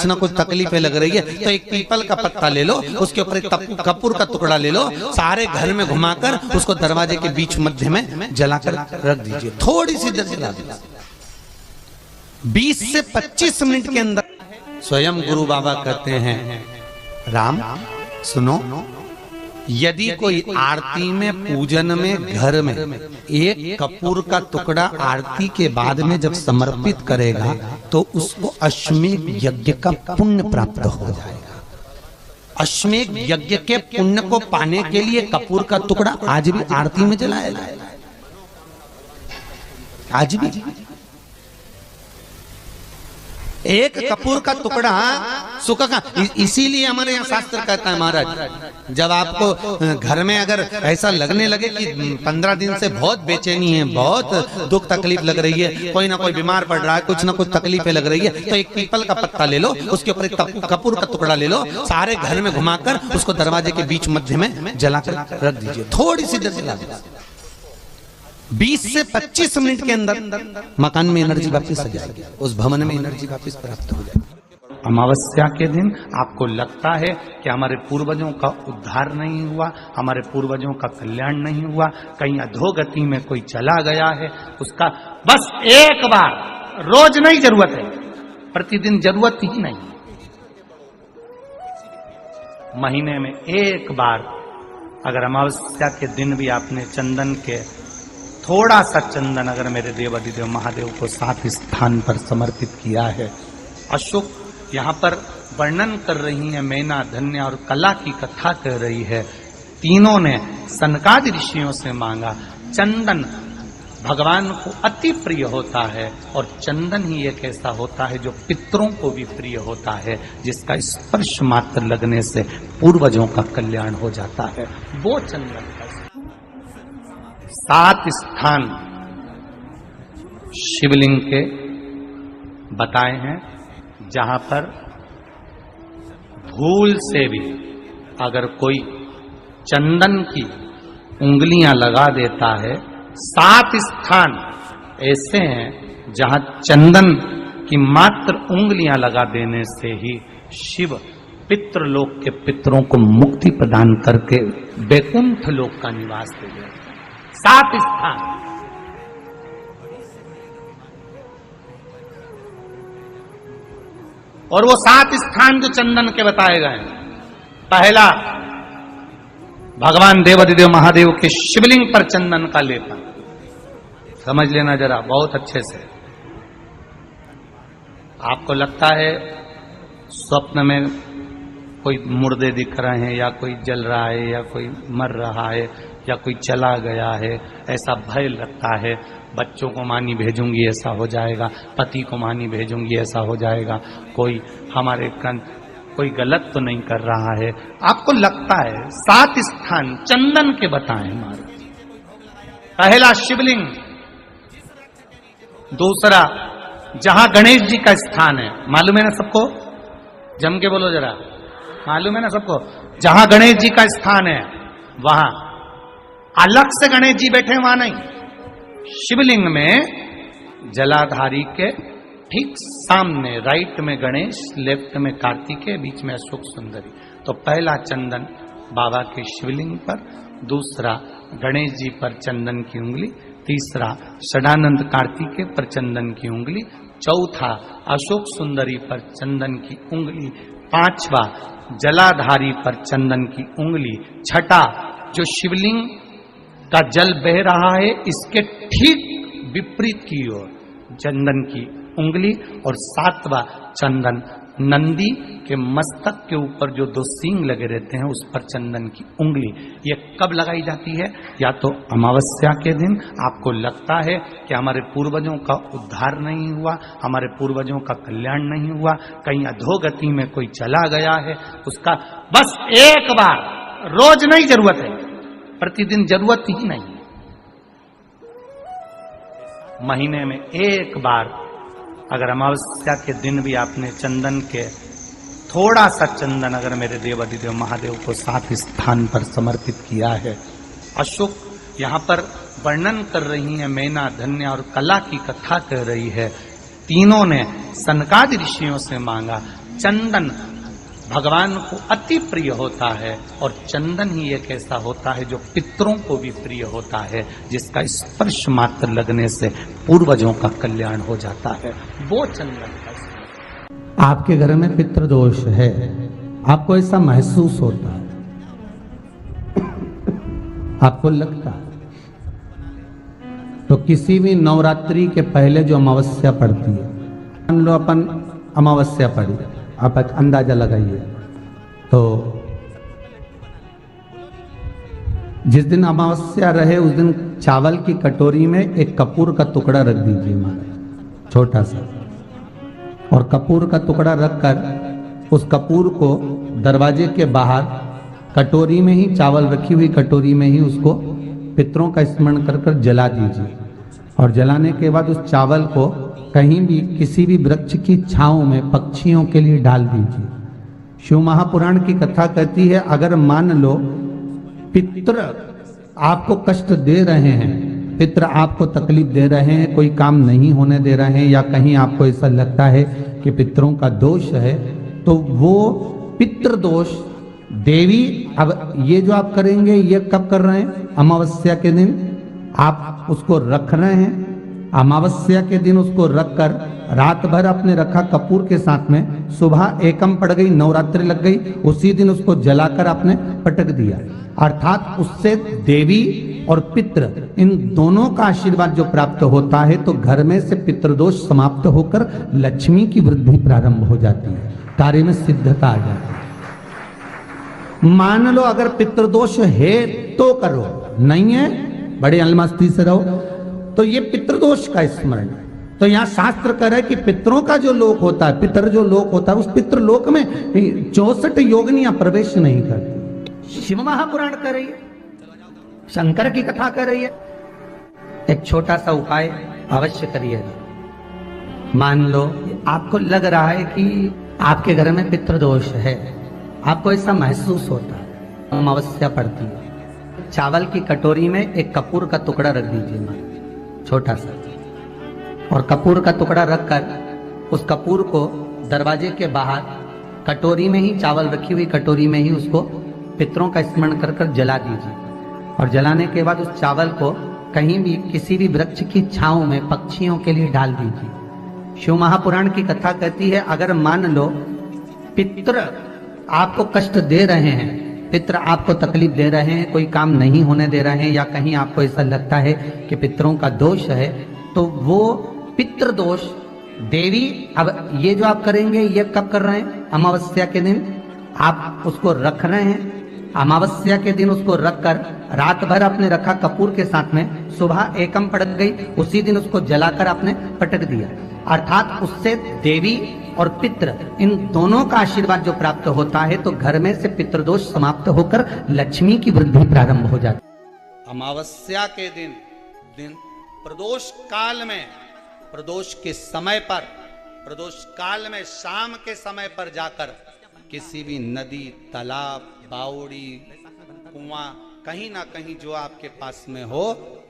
ना कुछ तकलीफें लग रही है तो एक पीपल का पत्ता ले लो, उसके ऊपर एक कपूर का टुकड़ा ले लो, सारे घर में घुमाकर उसको दरवाजे के बीच मध्य में जलाकर रख दीजिए, थोड़ी सी देर जला दीजिए। 20 से 25 मिनट के अंदर स्वयं गुरु बाबा कहते हैं, राम सुनो, यदि कोई आरती में पूजन में घर में एक कपूर का टुकड़ा आरती के बाद में जब समर्पित करेगा तो उसको अश्वमेध यज्ञ का पुण्य प्राप्त हो जाएगा। अश्वमेध यज्ञ के पुण्य को पाने के लिए कपूर का टुकड़ा आज भी आरती में जलाया जाएगा, आज भी एक कपूर का टुकड़ा सुख का। इसीलिए हमारे यहाँ शास्त्र कहता है महाराज, जब आपको घर में अगर ऐसा लगने लगे कि 15 दिन से बहुत बेचैनी है, बहुत दुख तकलीफ लग रही है, कोई ना कोई बीमार पड़ रहा है, कुछ ना कुछ तकलीफें लग रही है, तो एक पीपल का पत्ता ले लो, उसके ऊपर एक कपूर का टुकड़ा ले लो, सारे घर में घुमाकर उसको दरवाजे के बीच मध्य में जलाकर रख दीजिए, थोड़ी सी देर जला दीजिए। 20 से 25 मिनट के अंदर मकान में एनर्जी वापस आ जाएगी, उस भवन में एनर्जी वापस प्राप्त हो जाएगी। अमावस्या के दिन आपको लगता है कि हमारे पूर्वजों का उद्धार नहीं हुआ, हमारे पूर्वजों का कल्याण नहीं हुआ, कहीं अधोगति में कोई चला गया है, उसका बस एक बार, रोज नहीं जरूरत है, प्रतिदिन जरूरत ही नहीं, महीने में एक बार अगर अमावस्या के दिन भी आपने चंदन के थोड़ा सा चंदन अगर मेरे देवाधिदेव महादेव को 7 स्थान पर समर्पित किया है। अशोक यहाँ पर वर्णन कर रही है, मैना धन्य और कला की कथा कह रही है। तीनों ने सनकादि ऋषियों से मांगा। चंदन भगवान को अति प्रिय होता है और चंदन ही एक ऐसा होता है जो पितरों को भी प्रिय होता है, जिसका स्पर्श मात्र लगने से पूर्वजों का कल्याण हो जाता है। वो चंदन का 7 स्थान शिवलिंग के बताए हैं, जहां पर भूल से भी अगर कोई चंदन की उंगलियां लगा देता है, 7 स्थान ऐसे हैं जहां चंदन की मात्र उंगलियां लगा देने से ही शिव पितृलोक के पितरों को मुक्ति प्रदान करके वैकुंठ लोक का निवास दे गए। 7 स्थान, और वो 7 स्थान जो चंदन के बताए गए, पहला भगवान देवाधिदेव महादेव के शिवलिंग पर चंदन का लेपन, समझ लेना जरा बहुत अच्छे से। आपको लगता है स्वप्न में कोई मुर्दे दिख रहे हैं, या कोई जल रहा है, या कोई मर रहा है, या कोई चला गया है, ऐसा भय लगता है। बच्चों को मानी भेजूंगी ऐसा हो जाएगा, पति को मानी भेजूंगी ऐसा हो जाएगा, कोई हमारे कोई गलत तो नहीं कर रहा है, आपको लगता है। 7 स्थान चंदन के बताएं हमारे। पहला शिवलिंग, दूसरा जहां गणेश जी का स्थान है, मालूम है ना सबको, जम के बोलो जरा, मालूम है ना सबको, जहां गणेश जी का स्थान है वहां अलग से गणेश जी बैठे, वहां नहीं। शिवलिंग में जलाधारी के ठीक सामने राइट में गणेश, लेफ्ट में कार्तिकेय, बीच में अशोक सुंदरी। तो पहला चंदन बाबा के शिवलिंग पर, दूसरा गणेश जी पर चंदन की उंगली, तीसरा षडानंद कार्तिकेय पर चंदन की उंगली, चौथा अशोक सुंदरी पर चंदन की उंगली, पांचवा जलाधारी पर चंदन की उंगली, छठा जो शिवलिंग का जल बह रहा है इसके ठीक विपरीत की ओर चंदन की उंगली, और 7वां चंदन नंदी के मस्तक के ऊपर जो 2 सींग लगे रहते हैं उस पर चंदन की उंगली। ये कब लगाई जाती है? या तो अमावस्या के दिन आपको लगता है कि हमारे पूर्वजों का उद्धार नहीं हुआ, हमारे पूर्वजों का कल्याण नहीं हुआ, कहीं अधोगति में कोई चला गया है, उसका बस एक बार, रोज नहीं जरूरत है, प्रतिदिन जरूरत ही नहीं, महीने में एक बार अगर अमावस्या के दिन भी आपने चंदन के थोड़ा सा चंदन अगर मेरे देवाधिदेव महादेव को 7 स्थान पर समर्पित किया है। अशोक यहाँ पर वर्णन कर रही है, मैना धन्य और कला की कथा कह रही है। तीनों ने सनकादि ऋषियों से मांगा। चंदन भगवान को अति प्रिय होता है और चंदन ही एक ऐसा होता है जो पितरों को भी प्रिय होता है, जिसका स्पर्श मात्र लगने से पूर्वजों का कल्याण हो जाता है, वो चंदन का। आपके घर में पितृदोष है, आपको ऐसा महसूस होता है, आपको लगता है, तो किसी भी नवरात्रि के पहले जो अमावस्या पड़ती है, मान लो अपन अमावस्या पड़ी, आप अंदाजा लगाइए, तो जिस दिन अमावस्या रहे उस दिन चावल की कटोरी में एक कपूर का टुकड़ा रख दीजिए महाराज, छोटा सा, और कपूर का टुकड़ा रखकर उस कपूर को दरवाजे के बाहर कटोरी में ही, चावल रखी हुई कटोरी में ही उसको पितरों का स्मरण कर कर जला दीजिए। और जलाने के बाद उस चावल को कहीं भी किसी भी वृक्ष की छांव में पक्षियों के लिए डाल दीजिए। शिव महापुराण की कथा कहती है, अगर मान लो पितृ आपको कष्ट दे रहे हैं, पितृ आपको तकलीफ दे रहे हैं, कोई काम नहीं होने दे रहे हैं, या कहीं आपको ऐसा लगता है कि पितरों का दोष है, तो वो पितृ दोष देवी, अब ये जो आप करेंगे ये कब कर रहे हैं? अमावस्या के दिन आप उसको रख रहे हैं, अमावस्या के दिन उसको रखकर रात भर आपने रखा कपूर के साथ में, सुबह एकम पड़ गई, नवरात्रि लग गई, उसी दिन उसको जलाकर आपने पटक दिया, अर्थात उससे देवी और पितृ इन दोनों का आशीर्वाद जो प्राप्त होता है, तो घर में से पितृदोष समाप्त होकर लक्ष्मी की वृद्धि प्रारंभ हो जाती है, कार्य में सिद्धता आ जाती है। मान लो अगर पितृदोष है तो करो, नहीं है बड़े अलमस्ती से रहो, तो ये पितृदोष का स्मरण। तो यहाँ शास्त्र कह रहा है कि पितरों का जो लोक होता है, पितर जो लोक होता है, उस पितृलोक में 64 योगिनियां प्रवेश नहीं करती। शिव महापुराण कर रही है, शंकर की कथा कर रही है। एक छोटा सा उपाय अवश्य करिए। मान लो आपको लग रहा है कि आपके घर में पितृदोष है, आपको ऐसा महसूस होता है, अमावस्या पड़ती है, चावल की कटोरी में एक कपूर का टुकड़ा रख दीजिए, छोटा सा, और कपूर का टुकड़ा रखकर उस कपूर को दरवाजे के बाहर कटोरी में ही, चावल रखी हुई कटोरी में ही उसको पितरों का स्मरण कर कर जला दीजिए। और जलाने के बाद उस चावल को कहीं भी किसी भी वृक्ष की छांव में पक्षियों के लिए डाल दीजिए। शिव महापुराण की कथा कहती है, अगर मान लो पितृ आपको कष्ट दे रहे हैं, पितृ आपको तकलीफ दे रहे हैं, कोई काम नहीं होने दे रहे हैं, या कहीं आपको ऐसा लगता है कि पितरों का दोष है, तो वो पितृ दोष देवी, अब ये जो आप करेंगे ये कब कर रहे हैं? अमावस्या के दिन आप उसको रख रहे हैं, अमावस्या के दिन उसको रखकर रात भर आपने रखा कपूर के साथ में, सुबह एकम पड़ गई, उसी दिन उसको जलाकर आपने पटक दिया, अर्थात उससे देवी और पितृ इन दोनों का आशीर्वाद जो प्राप्त होता है, तो घर में से पितृदोष समाप्त होकर लक्ष्मी की वृद्धि प्रारंभ हो जाती है। अमावस्या के दिन प्रदोष काल में, प्रदोष के समय पर, प्रदोष काल में शाम के समय पर जाकर किसी भी नदी, तालाब, बावड़ी, कुआं, कहीं ना कहीं जो आपके पास में हो,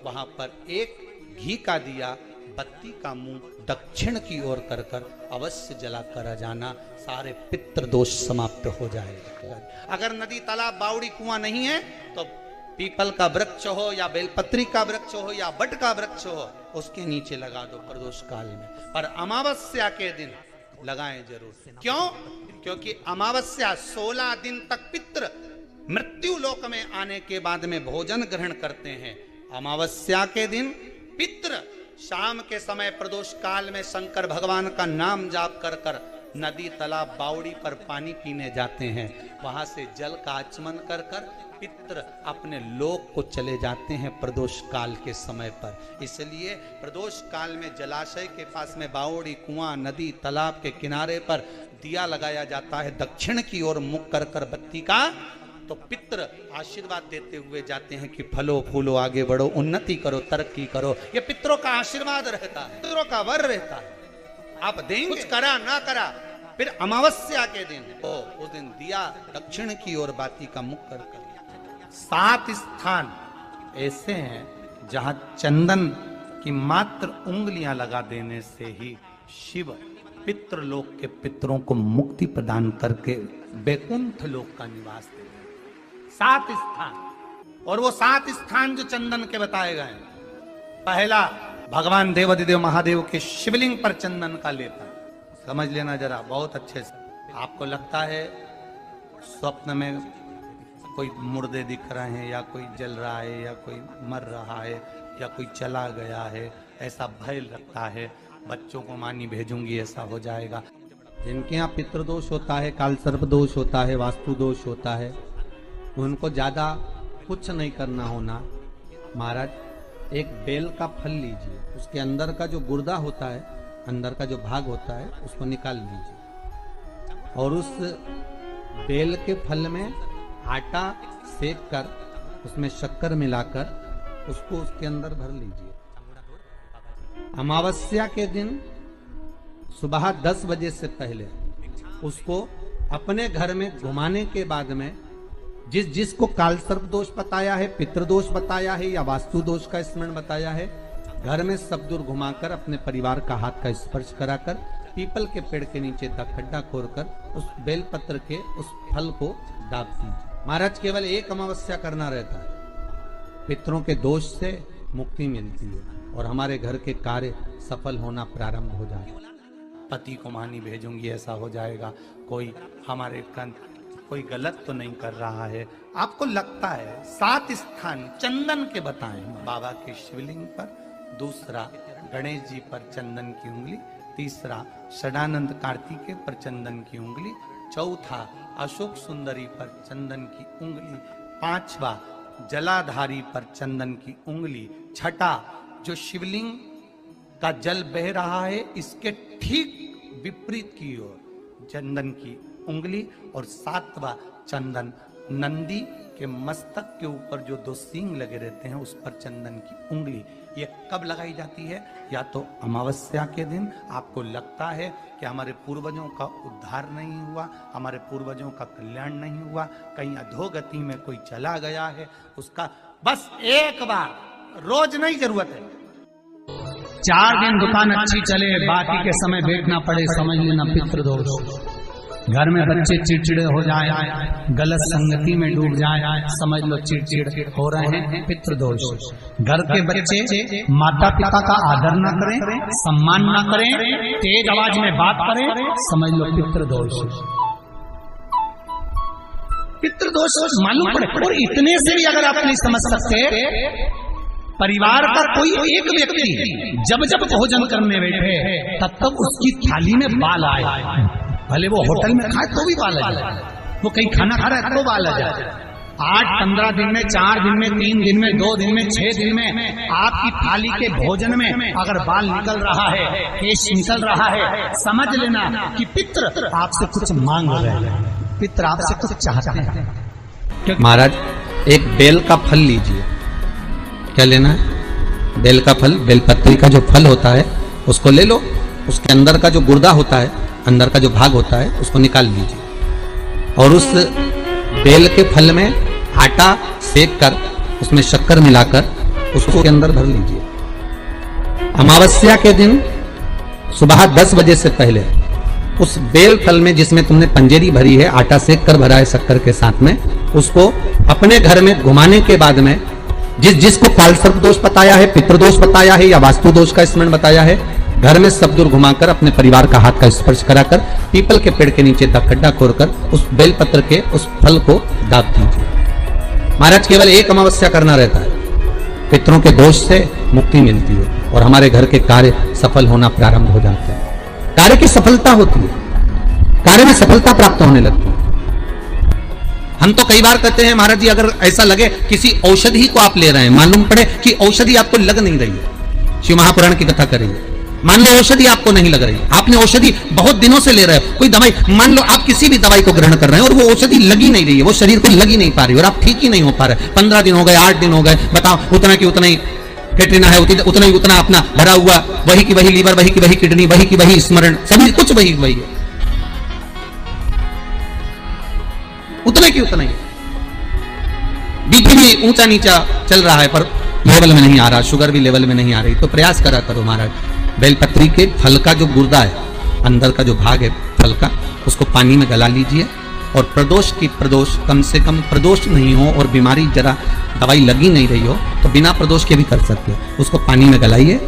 वहां पर एक घी का दिया, बत्ती का मुंह दक्षिण की ओर कर कर अवश्य जला कर जाना, सारे पितृ दोष समाप्त हो जाएगा। अगर नदी, तालाब, बावड़ी, कुआं नहीं है तो पीपल का वृक्ष हो या बेलपत्री का वृक्ष हो या बट का वृक्ष हो, उसके नीचे लगा दो प्रदोष काल में, पर अमावस्या के दिन लगाएं जरूर। क्यों? क्योंकि अमावस्या 16 दिन तक पितृ मृत्यु लोक में आने के बाद में भोजन ग्रहण करते हैं। अमावस्या के दिन पितृ शाम के समय प्रदोष काल में शंकर भगवान का नाम जाप कर कर नदी, तालाब, बावड़ी पर पानी पीने जाते हैं, वहां से जल का आचमन कर कर पितृ अपने लोक को चले जाते हैं प्रदोष काल के समय पर। इसलिए प्रदोष काल में जलाशय के पास में बावड़ी, कुआं, नदी, तालाब के किनारे पर दिया लगाया जाता है, दक्षिण की ओर मुख कर कर बत्ती का, तो पितृ आशीर्वाद देते हुए जाते हैं कि फलो फूलो, आगे बढ़ो, उन्नति करो, तरक्की करो। ये पितरों का आशीर्वाद रहता है, पितरों का वर रहता है। आप देंगे, कुछ करा ना करा, फिर अमावस्या के दिन उस दिन दिया दक्षिण की ओर बाती का मुख कर कर। 7 स्थान ऐसे हैं जहां चंदन की मात्र उंगलियां लगा देने से ही शिव पितृलोक के पितरों को मुक्ति प्रदान करके वैकुंठ लोक का निवास दे गए। 7 स्थान, और वो 7 स्थान जो चंदन के बताए गए, पहला भगवान देवाधिदेव महादेव के शिवलिंग पर चंदन का लेपन। समझ लेना जरा बहुत अच्छे से। आपको लगता है स्वप्न में कोई मुर्दे दिख रहे हैं, या कोई जल रहा है, या कोई मर रहा है, या कोई चला गया है, ऐसा भय लगता है। बच्चों को मानी भेजूंगी, ऐसा हो जाएगा। जिनके यहाँ पितृदोष होता है, काल सर्प दोष होता है, वास्तु दोष होता है, उनको ज्यादा कुछ नहीं करना होना। महाराज, एक बेल का फल लीजिए, उसके अंदर का जो गुर्दा होता है, अंदर का जो भाग होता है, उसको निकाल लीजिए, और उस बेल के फल में आटा सेक कर उसमें शक्कर मिलाकर उसको उसके अंदर भर लीजिए। अमावस्या के दिन सुबह 10 बजे से पहले उसको अपने घर में घुमाने के बाद में जिसको काल सर्प दोष बताया है, पितृदोष बताया है, या वास्तु दोष का स्मरण बताया है, घर में सब दूर घुमाकर अपने परिवार का हाथ का स्पर्श कराकर पीपल के पेड़ के नीचे खड्डा खोदकर उस बेलपत्र के उस फल को दाब दीजिए। महाराज, केवल एक अमावस्या करना रहता है, पितरों के दोष से मुक्ति मिलती है और हमारे घर के कार्य सफल होना प्रारंभ हो जाए। पति को मानी भेजूंगी, ऐसा हो जाएगा। कोई हमारे कोई गलत तो नहीं कर रहा है। आपको लगता है 7 स्थान चंदन के बताएं, बाबा के शिवलिंग पर, दूसरा गणेश जी पर चंदन की उंगली, तीसरा षडानंद कार्तिकेय पर चंदन की उंगली, चौथा अशोक सुंदरी पर चंदन की उंगली, 5वां जलाधारी पर चंदन की उंगली, छठा जो शिवलिंग का जल बह रहा है इसके ठीक विपरीत की ओर चंदन की उंगली, और 7वां चंदन नंदी के मस्तक के ऊपर जो 2 सींग लगे रहते हैं उस पर चंदन की उंगली। ये कब लगाई जाती है? या तो अमावस्या के दिन। आपको लगता है कि हमारे पूर्वजों का उद्धार नहीं हुआ, हमारे पूर्वजों का कल्याण नहीं हुआ, कहीं अधोगति में कोई चला गया है, उसका बस एक बार, रोज नहीं जरूरत है, 4 दिन दुकान अच्छी चले, बाकी के समय बैठना पड़े, समझ लेना पितृदोष। घर में बच्चे चिड़चिड़े हो जाए, गलत संगति में डूब जाए, समझ लो चिड़चिड़ हो रहे हैं, पितृदोष। घर के बच्चे माता पिता का आदर न करें, सम्मान न करें, तेज आवाज में बात करें, समझ लो पितृदोष। पितृदोष मालूम पड़े। और इतने से भी अगर आप नहीं समझ सकते, परिवार का कोई एक व्यक्ति जब जब भोजन करने बैठे तब तक उसकी थाली में बाल आए, भले वो होटल में खाए तो भी बाल आ जाए, वो कहीं खाना खा रहा है तो बाल आ जाए। 8-15 दिन में, 4 दिन में, 3 दिन में, 2 दिन में, 6 दिन में आपकी थाली के भोजन में अगर बाल निकल रहा है, केश निकल रहा है, समझ लेना कि पितृ आपसे कुछ मांग रहे हैं, पितृ आपसे कुछ चाहते हैं। महाराज, एक बेल का फल लीजिए। क्या लेना है? बेल का फल, बेलपत्री का जो फल होता है उसको ले लो, उसके अंदर का जो गुर्दा होता है, अंदर का जो भाग होता है, उसको निकाल लीजिए, और उस बेल के फल में आटा सेक कर उसमें शक्कर मिलाकर उसको के अंदर भर लीजिए। अमावस्या के दिन सुबह 10 बजे से पहले उस बेल फल में जिसमें तुमने पंजेरी भरी है, आटा सेक कर भरा है शक्कर के साथ में, उसको अपने घर में घुमाने के बाद में जिसको काल सर्प दोष बताया है, पितृदोष बताया है, या वास्तु दोष का स्मरण बताया है, घर में सब दूर घुमाकर अपने परिवार का हाथ का स्पर्श कराकर पीपल के पेड़ के नीचे खड्डा खोदकर उस बेलपत्र के उस फल को दाब दीजिए। महाराज, केवल एक अमावस्या करना रहता है, पितरों के दोष से मुक्ति मिलती है और हमारे घर के कार्य सफल होना प्रारंभ हो जाते हैं। कार्य की सफलता होती है, कार्य में सफलता प्राप्त होने लगती है। हम तो कई बार कहते हैं महाराज जी, अगर ऐसा लगे किसी औषधि को आप ले रहे हैं, मालूम पड़े कि औषधि आपको लग नहीं रही है, शिव महापुराण की कथा करेंगे, मान लो औषधि आपको नहीं लग रही, आपने औषधि बहुत दिनों से ले रहे हो, कोई दवाई, मान लो आप किसी भी दवाई को ग्रहण कर रहे हैं और वो औषधि लगी नहीं रही है, वो शरीर को लगी नहीं पा रही और आप ठीक ही नहीं हो पा रहे, 15 दिन हो गए, 8 दिन हो गए, बताओ, उतना की उतना ही कैटरीना है, उतना ही उतना अपना भरा हुआ, वही की वही लीवर, वही की वही किडनी, वही की वही स्मरण, सभी कुछ वही वही है, उतने की उतना ही। बीपी भी ऊंचा नीचा चल रहा है पर लेवल में नहीं आ रहा, शुगर भी लेवल में नहीं आ रही, तो प्रयास करा करो महाराज, बेलपत्री के फल का जो गुर्दा है अंदर का जो भाग है फल का, उसको पानी में गला लीजिए और प्रदोष कम से कम प्रदोष नहीं हो और बीमारी जरा दवाई लगी नहीं रही हो तो बिना प्रदोष के भी कर सकते हो। उसको पानी में गलाइए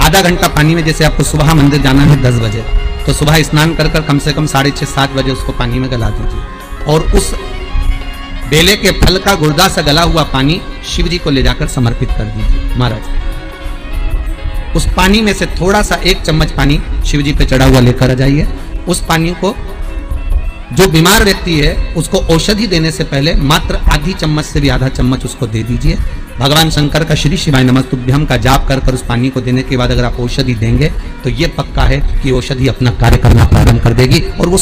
आधा घंटा पानी में। जैसे आपको सुबह मंदिर जाना है 10 बजे, तो सुबह स्नान कर कर कम से कम 6:30-7 बजे उसको पानी में गला दीजिए और उस बेले के फल का गुर्दा से गला हुआ पानी शिव जी को ले जाकर समर्पित कर दीजिए। महाराज उस पानी में से थोड़ा सा 1 चम्मच पानी शिव जी पे चढ़ा हुआ लेकर आ जाइए। उस पानी को जो बीमार व्यक्ति है उसको औषधि देने से पहले मात्र आधी चम्मच से भी आधा चम्मच उसको दे दीजिए। भगवान शंकर का श्री शिवाय नमस्तुभ्यम का जाप कर कर उस पानी को देने के बाद अगर आप औषधि देंगे तो ये पक्का है कि औषधि अपना कार्य करना प्रारंभ कर देगी और वो